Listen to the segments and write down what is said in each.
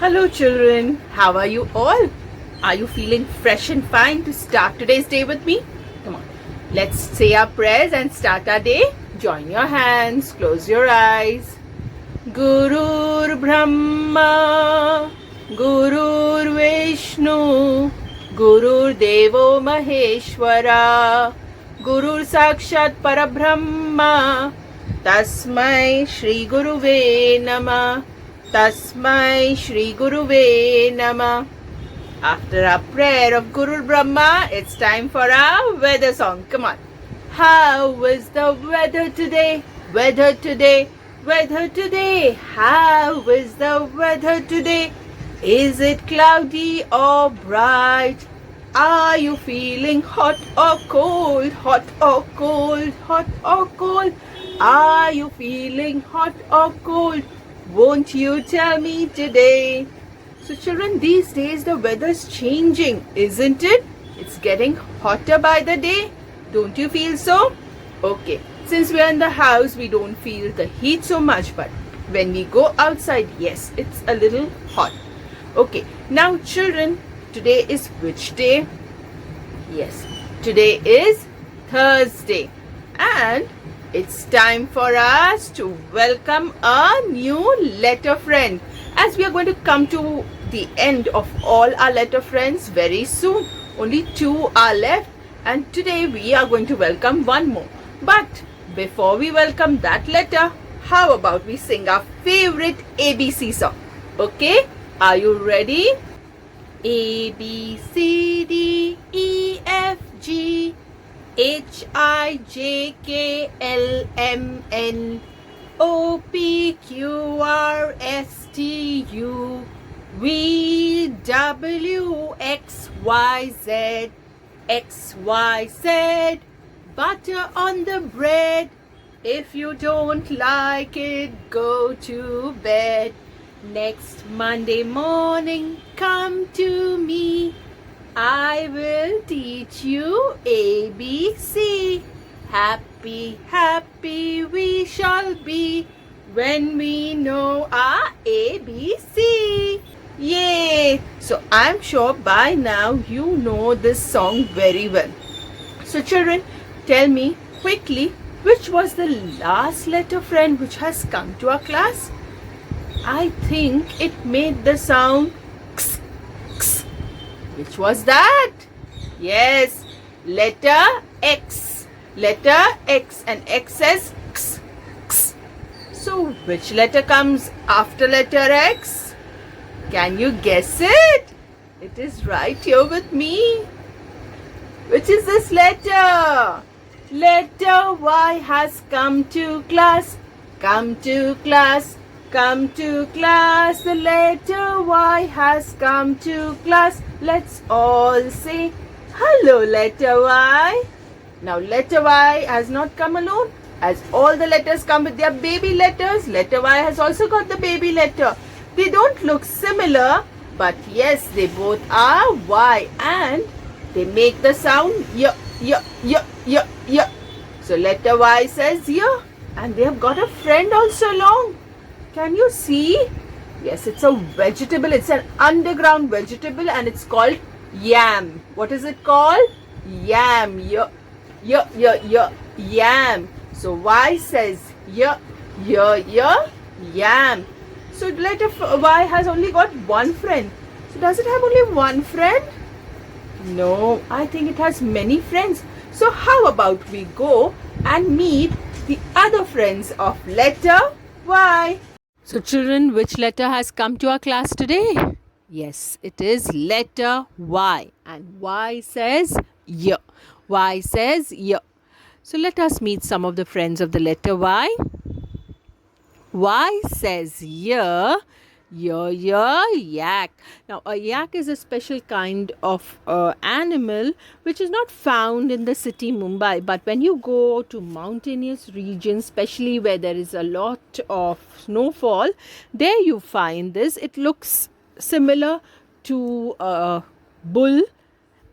Hello children, how are you all? Are you feeling fresh and fine to start today's day with me? Come on, let's say our prayers and start our day. Join your hands, close your eyes. Gurur Brahma, Gurur Vishnu, Gurur Devo Maheshwara, Gurur Sakshat Parabrahma, Tasmai Shri Guruve Namah. Tasmai Shri Guruve Namah. After our prayer of Guru Brahma, it's time for our weather song. Come on. How is the weather today? Weather today. Weather today. How is the weather today? Is it cloudy or bright? Are you feeling hot or cold? Hot or cold? Hot or cold? Are you feeling hot or cold? Won't you tell me today? So children, these days the weather's changing, isn't it? It's getting hotter by the day. Don't you feel so? Okay, since we're in the house, we don't feel the heat so much, but when we go outside, yes, it's a little hot. Okay, now children, today is which day? Yes, today is Thursday. And it's time for us to welcome a new letter friend, as we are going to come to the end of all our letter friends very soon. Only 2 are left, and today we are going to welcome one more. But before we welcome that letter, how about we sing our favorite ABC song? Okay, are you ready? A, B, C, D, E, F, G, H, I, J, K, L, M, N, O, P, Q, R, S, T, U, V, W, X, Y, Z, X, Y, Z, butter on the bread. If you don't like it, go to bed. Next Monday morning, come to me. I will teach you ABC. Happy, happy we shall be when we know our ABC. Yay! So I'm sure by now you know this song very well. So children, tell me quickly, which was the last letter friend which has come to our class? I think it made the sound x, x. Which was that? Yes, letter X. Letter X, and X says X, X. So which letter comes after letter X? Can you guess it? It is right here with me. Which is this letter? Letter Y has come to class. Come to class. Come to class. The letter Y has come to class. Let's all say hello, letter Y. Now letter Y has not come alone. As all the letters come with their baby letters, letter Y has also got the baby letter. They don't look similar, but yes, they both are Y, and they make the sound y, y, y, y, y. So letter Y says y, and they have got a friend also along. Can you see? Yes, it's a vegetable. It's an underground vegetable, and it's called yam. What is it called? Yam. Yam. So Y says yam. So letter Y has only got one friend. So does it have only one friend? No, I think it has many friends. So how about we go and meet the other friends of letter Y? So children, which letter has come to our class today? Yes, it is letter Y, and Y says Y. Y says Y. So let us meet some of the friends of the letter Y. Y says Y. Yak. Now a yak is a special kind of animal which is not found in the city Mumbai, but when you go to mountainous regions, especially where there is a lot of snowfall, there you find this. It looks similar to a bull,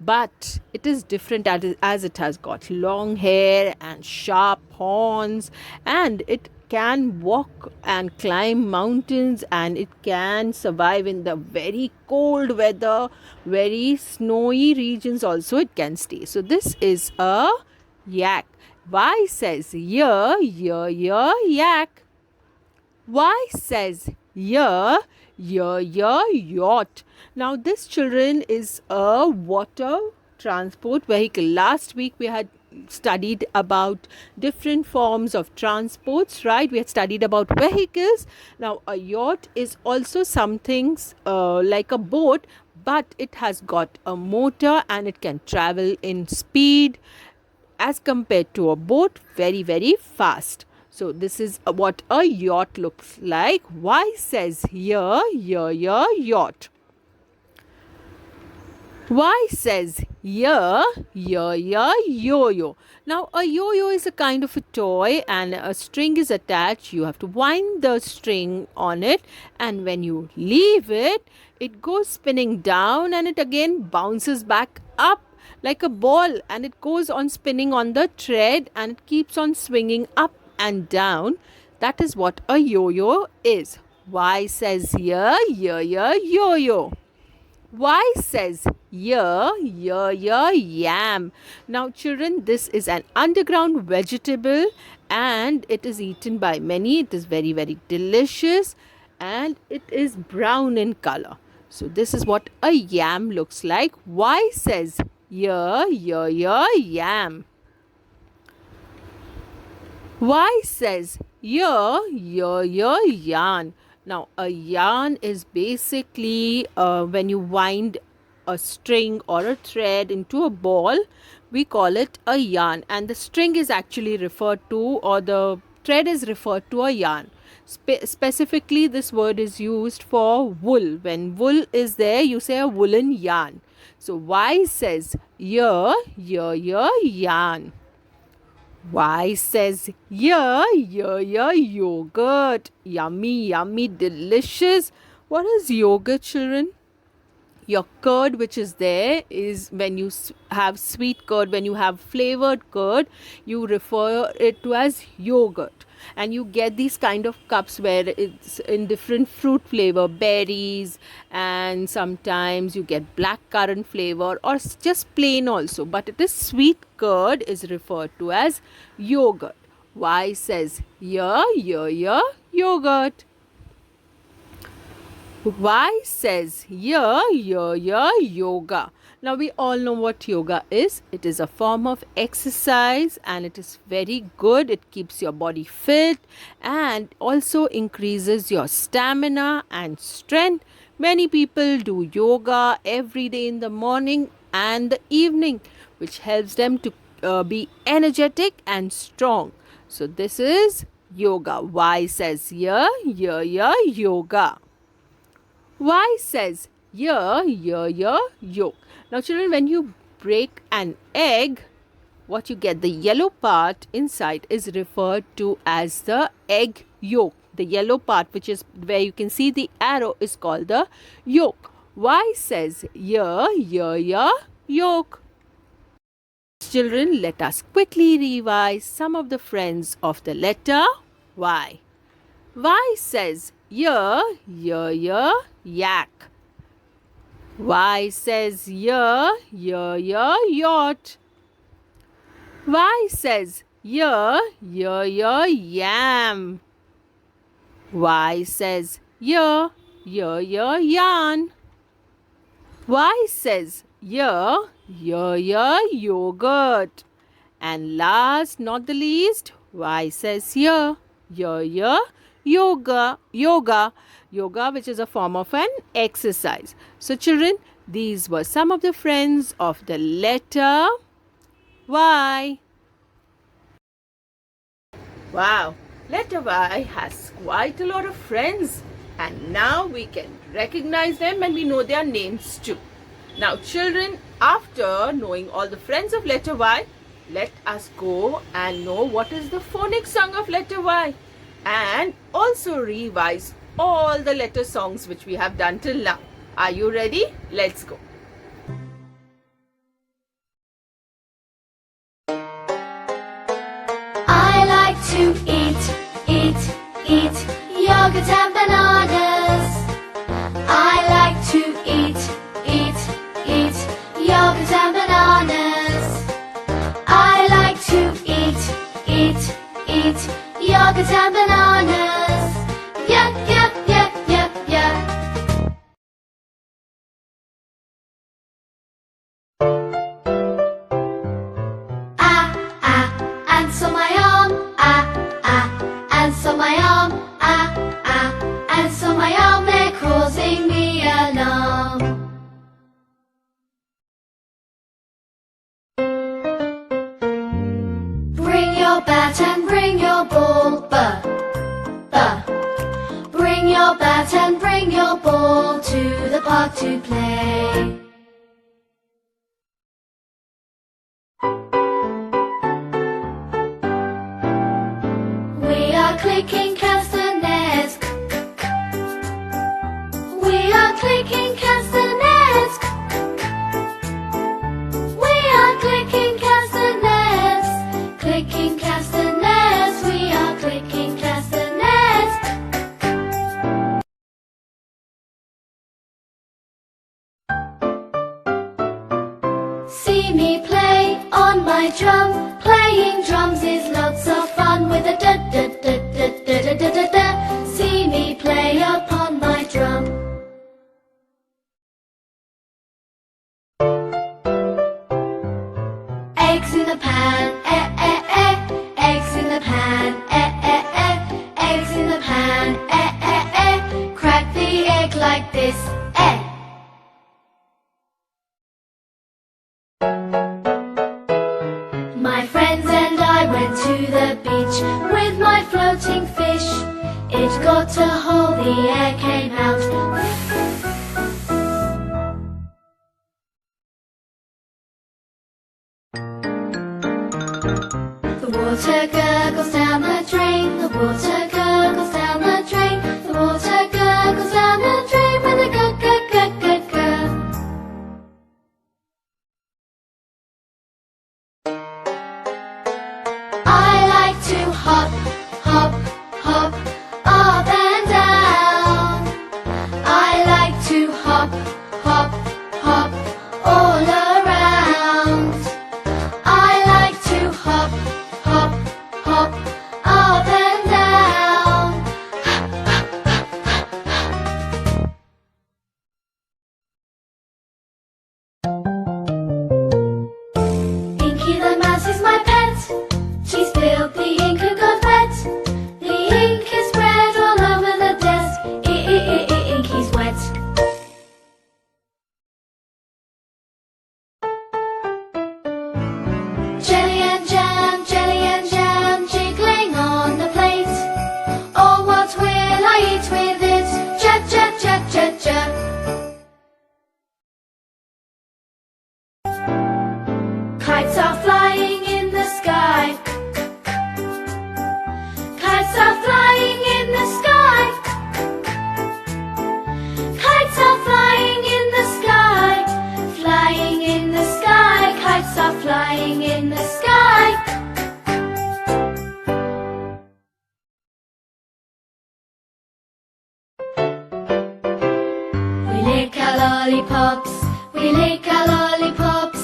but it is different as it has got long hair and sharp horns, and it can walk and climb mountains, and it can survive in the very cold weather, very snowy regions also it can stay. So this is a yak. Y says yak. Y says yacht. Now this, children, is a water transport vehicle. Last week we had studied about different forms of transports, right? We had studied about vehicles. Now a yacht is also something like a boat, but it has got a motor and it can travel in speed as compared to a boat very, very fast. So this is what a yacht looks like. Y says yacht. Y says yo-yo. Now a yo-yo is a kind of a toy and a string is attached. You have to wind the string on it, and when you leave it, it goes spinning down and it again bounces back up like a ball, and it goes on spinning on the thread and it keeps on swinging up and down. That is what a yo-yo is. Y says yo-yo. Y says yam. Now children, this is an underground vegetable and it is eaten by many. It is very, very delicious and it is brown in color. So this is what a yam looks like. Y says yam. Y says yarn. Now a yarn is basically when you wind a string or a thread into a ball, we call it a yarn, and the string is actually referred to, or the thread is referred to, a yarn. Specifically this word is used for wool. When wool is there, you say a woolen yarn. So Y says yarn. Y says yogurt. Yummy, delicious. What is yogurt, children? Your curd which is there is when you have sweet curd, when you have flavored curd, you refer it to as yogurt. And you get these kind of cups where it's in different fruit flavor, berries, and sometimes you get black currant flavor or just plain also. But it is sweet curd is referred to as yogurt. Y says yogurt. Y says yoga. Now we all know what yoga is. It is a form of exercise and it is very good. It keeps your body fit and also increases your stamina and strength. Many people do yoga every day in the morning and the evening, which helps them to be energetic and strong. So this is yoga. Y says yoga. Y says yolk. Now children, when you break an egg, what you get, the yellow part inside, is referred to as the egg yolk. The yellow part, which is where you can see the arrow, is called the yolk. Y says yolk. Children, let us quickly revise some of the friends of the letter Y. Y says yak. Y says yacht. Y says yam. Y says yarn. Y says yogurt. And last not the least, Y says yoga, which is a form of an exercise. So children, these were some of the friends of the letter Y. Wow, letter Y has quite a lot of friends, and now we can recognize them and we know their names too. Now children, after knowing all the friends of letter Y, let us go and know what is the phonic song of letter Y, and also revise all the letter songs which we have done till now. Are you ready? Let's go. I like to eat your bat and bring your ball. B, b. Bring your bat and bring your ball to the park to play. We are clicking castanets. We are clicking castanets. We are clicking castanets. Clicking castanets. We are clicking castanets. See me play on my drum. Playing drums is lots of fun with a da da da da da da da da da. See me play upon my drum. Eggs in the pan, eh eh eh. Eggs in the pan, eh eh eh. Eggs in the pan, eh eh eh. Crack the egg like this, eh. My friends and I went to the beach with my floating fish. It got a hole, the air came out. The water gurgles down the drain. The water gurgles down the drain. The water gurgles down the drain with a gurg gurg gurg gurg gurg. To hop, hop, hop, up and down. I like to hop, hop, hop, all around. I like to hop, hop, hop, up and down. Inky the mouse is my pet. She spilled the ink and got wet. The ink is spread all over the desk. Inky's wet. Jelly and jam, jiggling on the plate. Oh, what will I eat with it? Jab, jab, jab, jab, jab. Kites are flying in the sky. Kites are flying in the sky. Kites are flying in the sky. Flying in the sky. Kites are flying in the sky. We lick our lollipops. We lick our lollipops.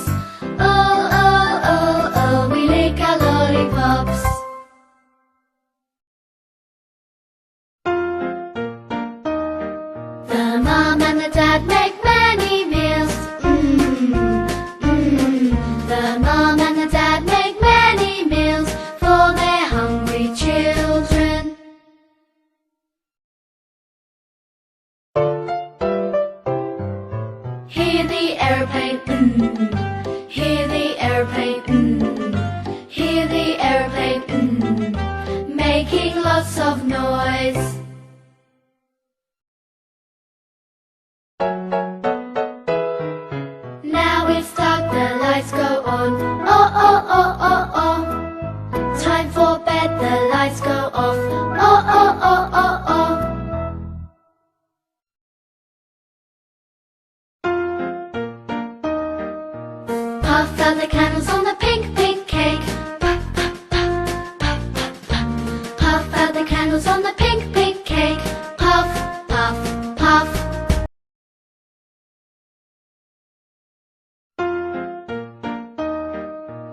Oh, oh, oh, oh. We lick our lollipops. The mom and the dad make many meals. The mom and the dad make many meals for their hungry children. Hear the airplane, hear the airplane, hear the airplane, making lots of noise. Now it's dark, the lights go on. Oh, oh, oh, oh, oh. Time for bed, the lights go off. Oh, oh, oh, oh, oh. Puff out the candles on the pink, pink cake. Puff, puff, puff, puff, puff, puff. Puff out the candles on the pink, pink cake. Puff, puff, puff.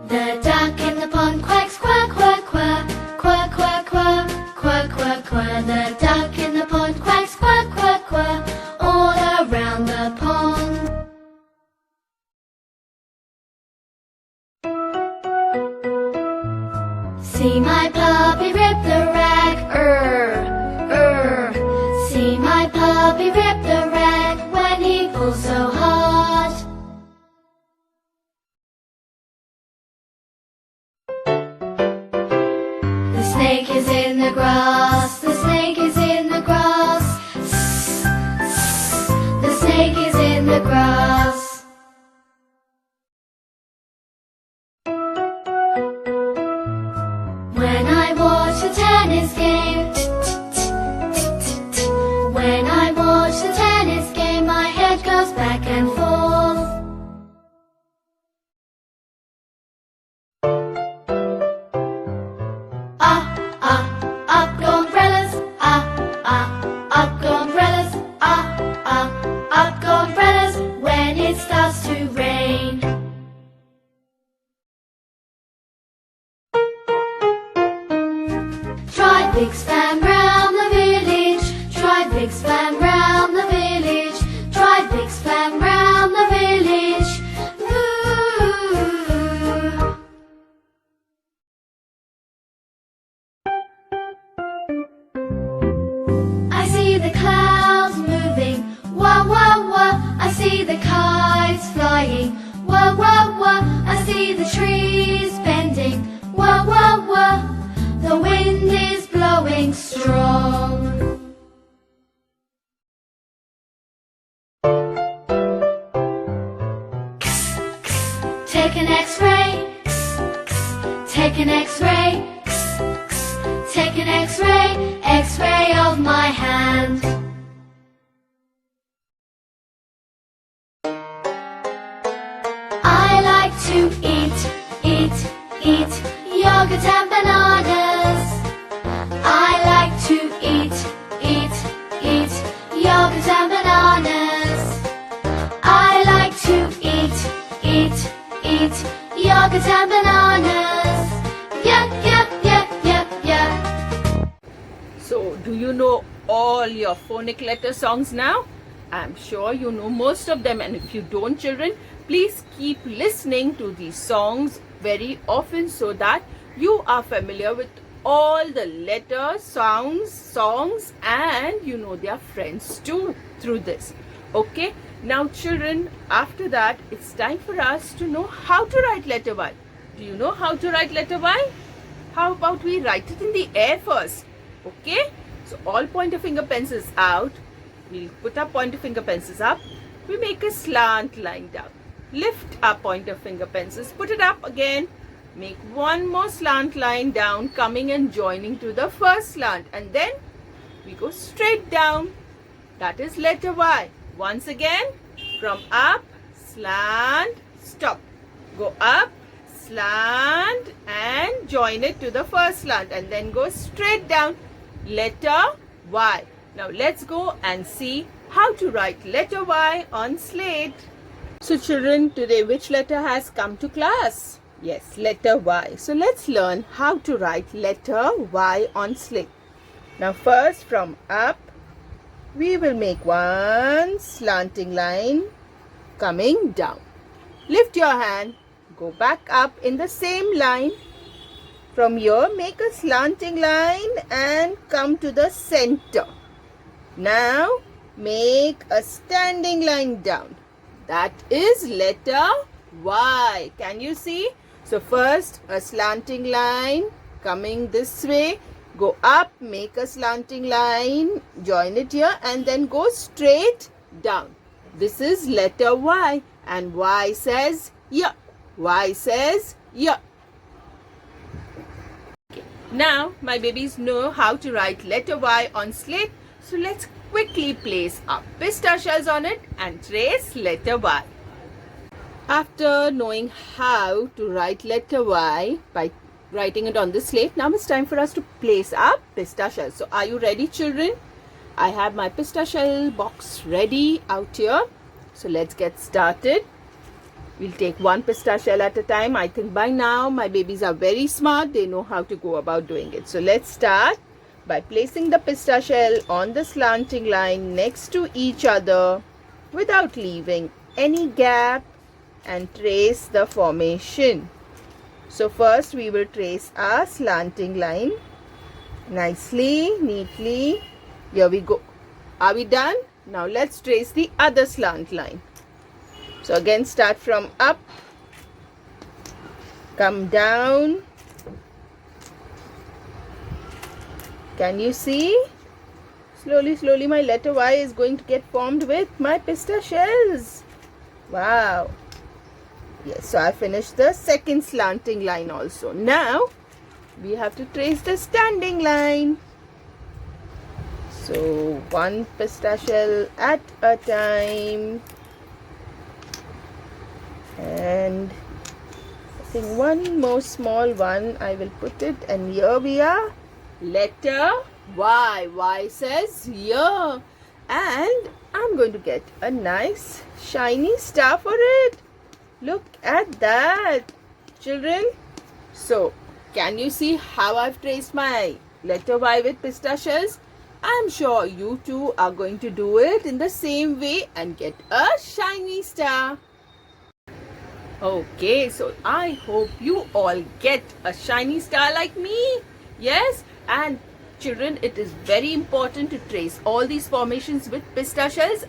The duck in the pond quacks, quack, quack, quack, quack, quack, quack, quack, quack, quack. The duck in the pond quacks, quack, quack, quack, all around the pond. See my puppy rip the rag, See my puppy rip the rag when he pulls so hard. Take an X-ray. Take an X-ray. Take an X-ray. X-ray of my hand. I like to eat yogurt and bananas. I like to eat yogurt and bananas. I like to eat yogurt and bananas. Yeah. So, do you know all your phonic letter songs now? I'm sure you know most of them, and if you don't, children, please keep listening to these songs very often so that you are familiar with all the letters, songs, and you know their friends too through this. Okay, now children, after that, it's time for us to know how to write letter Y. Do you know how to write letter Y? How about we write it in the air first? Okay, so all pointer finger pencils out. We'll put our pointer finger pencils up. We make a slant line down. Lift our pointer finger pencils, put it up again. Make one more slant line down, coming and joining to the first slant. And then we go straight down. That is letter Y. Once again, from up, slant, stop. Go up, slant, and join it to the first slant. And then go straight down. Letter Y. Now let's go and see how to write letter Y on slate. So children, today which letter has come to class? Yes, letter Y. So let's learn how to write letter Y on slate. Now first, from up, we will make one slanting line coming down. Lift your hand, go back up in the same line. From here, make a slanting line and come to the center. Now, make a standing line down. That is letter Y. Can you see? So first, a slanting line coming this way. Go up, make a slanting line, join it here, and then go straight down. This is letter Y. And Y says yeah. Y says yeah. Okay. Now, my babies know how to write letter Y on slate. So let's quickly place our pista shells on it and trace letter Y. After knowing how to write letter Y by writing it on the slate, now it's time for us to place our pista shells. So are you ready, children? I have my pista shell box ready out here. So let's get started. We'll take one pista shell at a time. I think by now my babies are very smart. They know how to go about doing it. So let's start by placing the pista shell on the slanting line next to each other without leaving any gap and trace the formation. So first we will trace our slanting line nicely, neatly. Here we go. Are we done? Now let's trace the other slant line. So again, start from up, come down. Can you see? Slowly my letter Y is going to get formed with my pista shells. Wow. Yes, so I finished the second slanting line also. Now we have to trace the standing line. So one pista shell at a time. And I think one more small one I will put it, and here we are. Letter Y. Y says here. And I'm going to get a nice shiny star for it. Look at that, children. So, can you see how I've traced my letter Y with pista shells? I'm sure you too are going to do it in the same way and get a shiny star. Okay, so I hope you all get a shiny star like me. Yes, and children, it is very important to trace all these formations with pista shells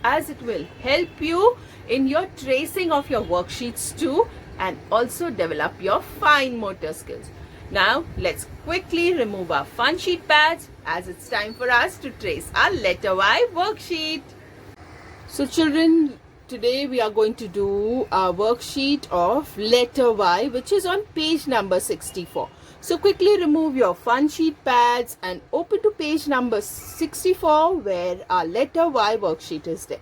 as it will help you in your tracing of your worksheets too, and also develop your fine motor skills. Now, let's quickly remove our fun sheet pads as it's time for us to trace our letter Y worksheet. So children, today we are going to do a worksheet of letter Y, which is on page number 64. So quickly remove your fun sheet pads and open to page number 64 where our letter Y worksheet is there.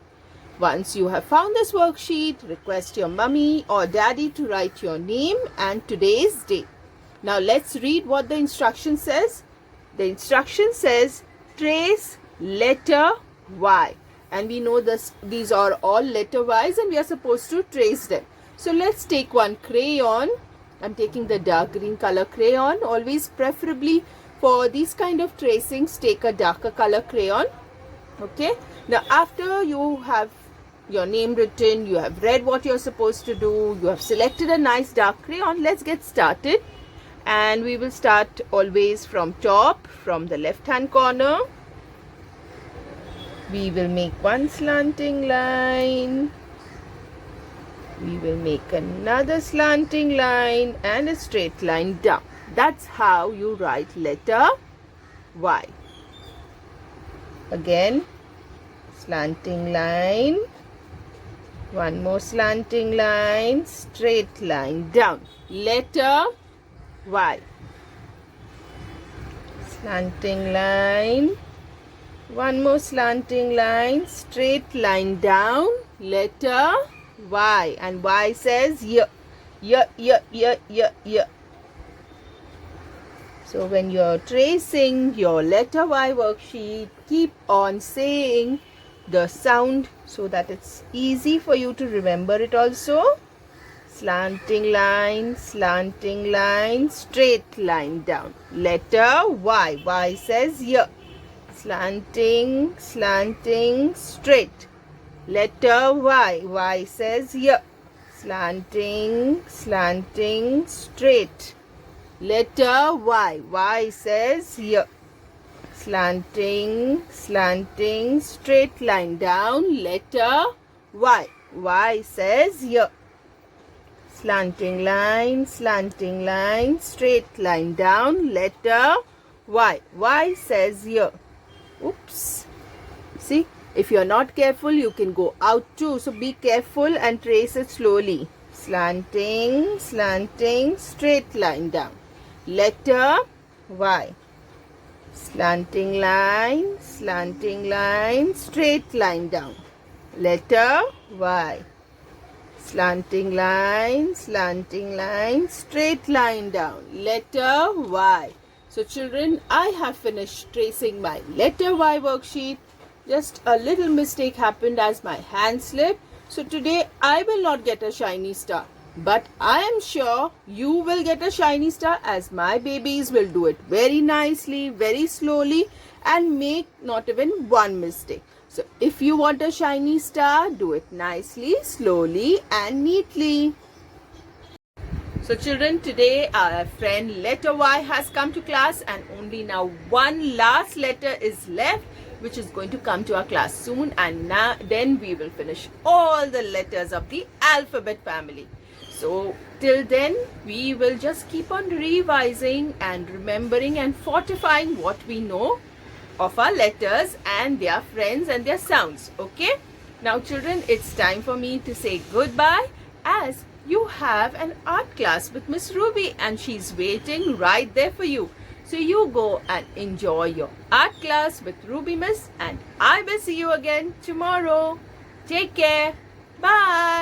Once you have found this worksheet, request your mummy or daddy to write your name and today's date. Now let's read what the instruction says. The instruction says trace letter Y. And we know these are all letter Y's and we are supposed to trace them. So let's take one crayon. I'm taking the dark green color crayon. Always preferably for these kind of tracings, take a darker color crayon. Okay. Now after you have your name written, you have read what you're supposed to do, you have selected a nice dark crayon, let's get started. And we will start always from top, from the left hand corner. We will make one slanting line. We will make another slanting line and a straight line down. That's how you write letter Y. Again, slanting line. One more slanting line, straight line down. Letter Y. Slanting line. One more slanting line, straight line down, letter Y. And Y says Y. So when you're tracing your letter Y worksheet, keep on saying the sound so that it's easy for you to remember it also. Slanting line, straight line down. Letter Y. Y says Y. Slanting, straight. Letter Y. Y says Y. Slanting, straight. Letter Y. Y says Y. Slanting, straight line down. Letter Y. Y says Y. Slanting line, straight line down. Letter Y. Y says Y. Oops. See, if you're not careful, you can go out too. So be careful and trace it slowly. Slanting, straight line down. Letter Y. Slanting line, straight line down. Letter Y. Slanting line, straight line down. Letter Y. So children, I have finished tracing my letter Y worksheet. Just a little mistake happened as my hand slipped. So today I will not get a shiny star. But I am sure you will get a shiny star as my babies will do it very nicely, very slowly and make not even one mistake. So if you want a shiny star, do it nicely, slowly and neatly. So children, today our friend letter Y has come to class and only now one last letter is left which is going to come to our class soon, and then we will finish all the letters of the alphabet family. So till then we will just keep on revising and remembering and fortifying what we know of our letters and their friends and their sounds. Okay? Now children, it's time for me to say goodbye as you have an art class with Miss Ruby and she's waiting right there for you. So you go and enjoy your art class with Ruby Miss and I will see you again tomorrow. Take care. Bye.